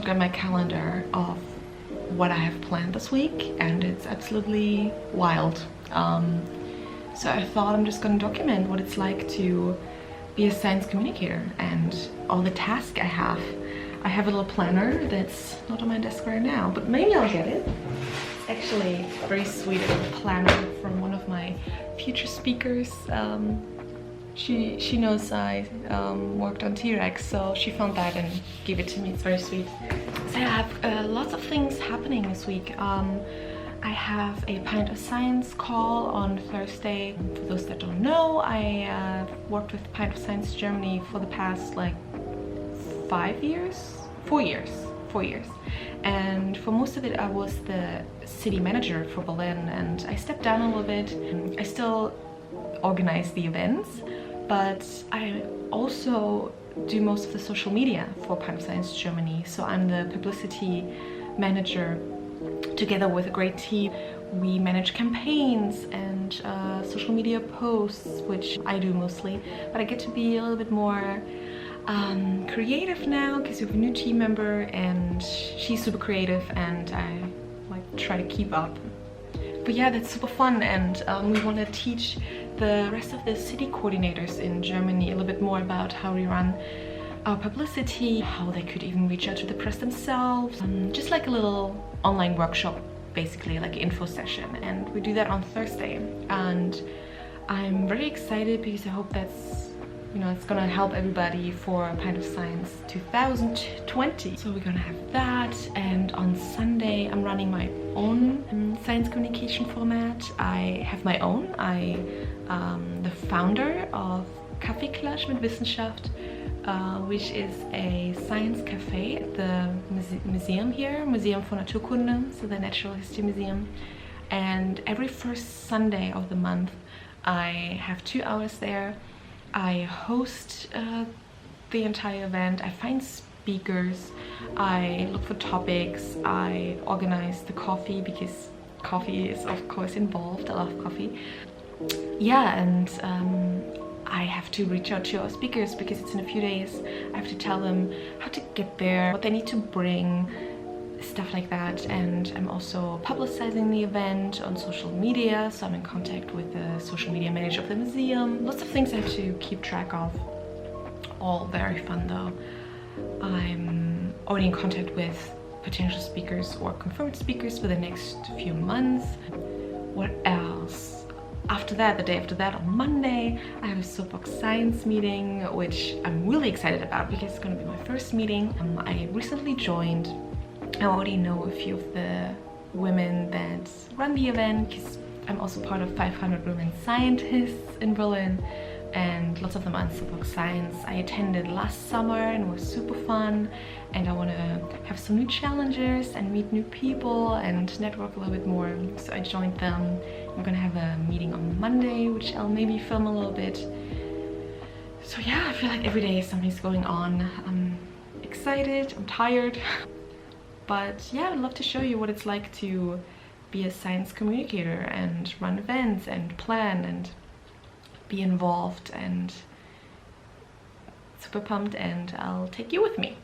look at my calendar of what I have planned this week, and it's absolutely wild. So I thought I'm just gonna document what it's like to be a science communicator and all the tasks I have. I have a little planner that's not on my desk right now, but maybe I'll get it. It's actually a very sweet planner from one of my future speakers. She knows I worked on T-Rex, so she found that and gave it to me. It's very sweet. So I have lots of things happening this week. I have a Pint of Science call on Thursday. For those that don't know, I worked with Pint of Science Germany for the past like 4 years. And for most of it, I was the city manager for Berlin, and I stepped down a little bit. I still organize the events, but I also do most of the social media for Pint of Science Germany. So I'm the publicity manager together with a great team. We manage campaigns and social media posts, which I do mostly, but I get to be a little bit more creative now because we have a new team member and she's super creative, and I like try to keep up. But yeah, that's super fun, and we want to teach the rest of the city coordinators in Germany a little bit more about how we run our publicity, how they could even reach out to the press themselves, just like a little online workshop, basically like an info session. And we do that on Thursday, and I'm very excited because I hope that's, you know, it's gonna help everybody for Pint of Science 2020. So we're gonna have that, and on Sunday I'm running my own science communication format. I have my own. The founder of Kaffeeklatsch mit Wissenschaft, which is a science cafe at the museum here, Museum for Naturkunde, so the Natural History Museum. And every first Sunday of the month I have 2 hours there. I host the entire event. I find speakers, I look for topics, I organize the coffee because coffee is of course involved. I love coffee. Yeah, and I have to reach out to our speakers because it's in a few days. I have to tell them how to get there, what they need to bring, stuff like that. And I'm also publicizing the event on social media, so I'm in contact with the social media manager of the museum. Lots of things I have to keep track of. All very fun though. I'm already in contact with potential speakers or confirmed speakers for the next few months. What else? After that, the day after that, on Monday, I have a Soapbox Science meeting, which I'm really excited about because it's going to be my first meeting. I recently joined. I already know a few of the women that run the event because I'm also part of 500 Women Scientists in Berlin, and lots of them are in Soapbox Science. I attended last summer and it was super fun, and I want to have some new challenges and meet new people and network a little bit more, so I joined them. I'm gonna have a meeting on Monday, which I'll maybe film a little bit. So yeah, I feel like every day something's going on. I'm excited, I'm tired, but yeah, I'd love to show you what it's like to be a science communicator and run events and plan and be involved, and super pumped, and I'll take you with me.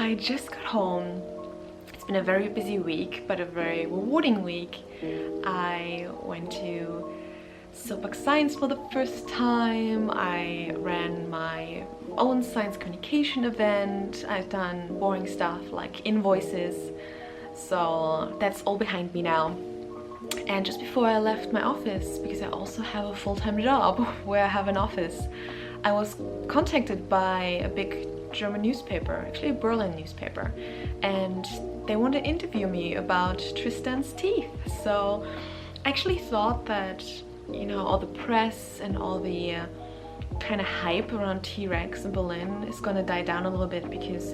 I just got home. It's been a very busy week, but a very rewarding week. I went to Soapbox Science for the first time. I ran my own science communication event. I've done boring stuff like invoices. So that's all behind me now. And just before I left my office, because I also have a full-time job where I have an office, I was contacted by a big German newspaper, actually a Berlin newspaper, and they want to interview me about Tristan's teeth. So I actually thought that, you know, all the press and all the kind of hype around T-Rex in Berlin is gonna die down a little bit, because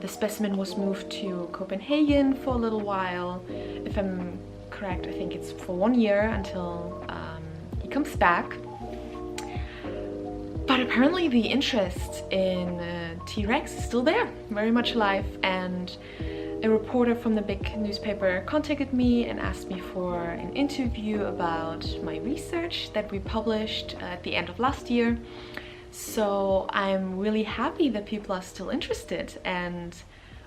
the specimen was moved to Copenhagen for a little while. If I'm correct, I think it's for 1 year until he comes back. But apparently the interest in T-Rex is still there, very much alive, and a reporter from the big newspaper contacted me and asked me for an interview about my research that we published at the end of last year. So I'm really happy that people are still interested, and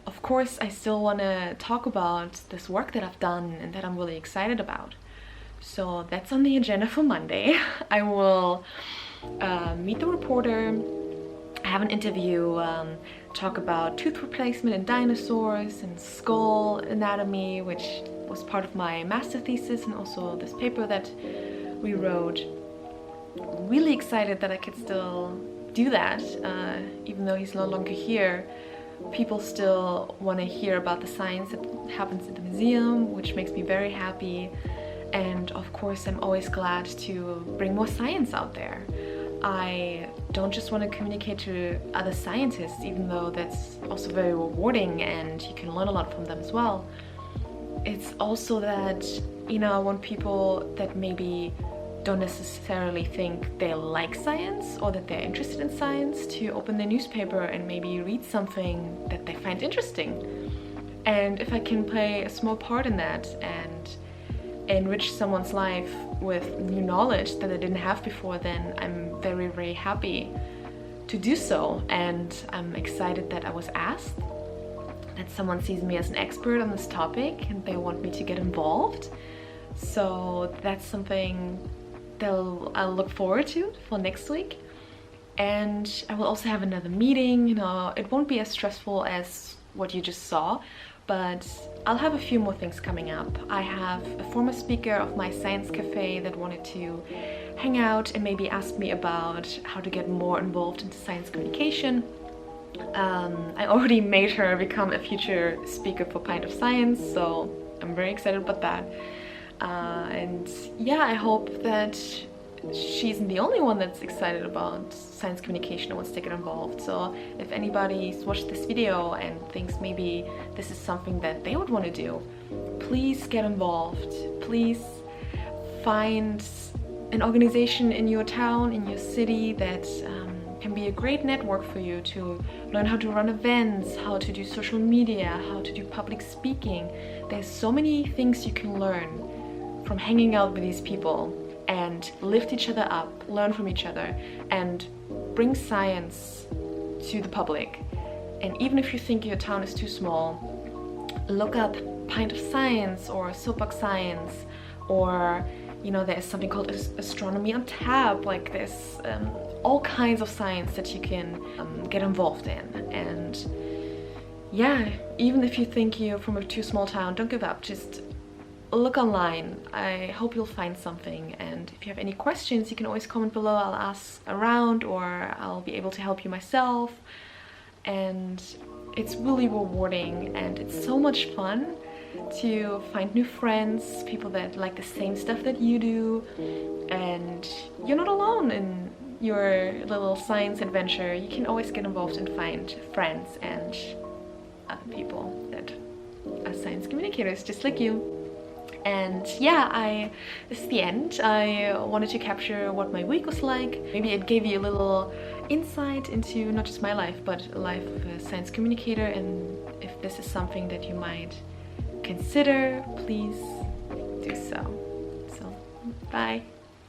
of course I still want to talk about this work that I've done and that I'm really excited about. So that's on the agenda for Monday. I will meet the reporter, have an interview, talk about tooth replacement in dinosaurs and skull anatomy, which was part of my master thesis, and also this paper that we wrote. Really excited that I could still do that, even though he's no longer here. People still want to hear about the science that happens in the museum, which makes me very happy. And of course, I'm always glad to bring more science out there. I don't just want to communicate to other scientists, even though that's also very rewarding and you can learn a lot from them as well. It's also that, you know, I want people that maybe don't necessarily think they like science or that they're interested in science to open the newspaper and maybe read something that they find interesting. And if I can play a small part in that and enrich someone's life with new knowledge that I didn't have before, then I'm very, very happy to do so. And I'm excited that I was asked, that someone sees me as an expert on this topic and they want me to get involved. So that's something that I'll look forward to for next week. And I will also have another meeting. You know, it won't be as stressful as what you just saw, but I'll have a few more things coming up. I have a former speaker of my science cafe that wanted to hang out and maybe ask me about how to get more involved into science communication. I already made her become a future speaker for Pint of Science, so I'm very excited about that. And yeah, I hope that she isn't the only one that's excited about science communication and wants to get involved. So if anybody's watched this video and thinks maybe this is something that they would want to do, please get involved. Please find an organization in your town, in your city that can be a great network for you to learn how to run events, how to do social media, how to do public speaking. There's so many things you can learn from hanging out with these people and lift each other up, learn from each other, and bring science to the public. And even if you think your town is too small, look up Pint of Science or Soapbox Science, or You know, there's something called astronomy on tap. Like there's all kinds of science that you can get involved in. And yeah, even if you think you're from a too small town, don't give up. Just look online. I hope you'll find something. And if you have any questions, you can always comment below. I'll ask around, or I'll be able to help you myself. And it's really rewarding, and it's so much fun to find new friends, people that like the same stuff that you do, and you're not alone in your little science adventure. You can always get involved and find friends and other people that are science communicators just like you. And yeah, this is the end. I wanted to capture what my week was like. Maybe it gave you a little insight into not just my life, but a life of a science communicator. And if this is something that you might consider, please do so. So, bye.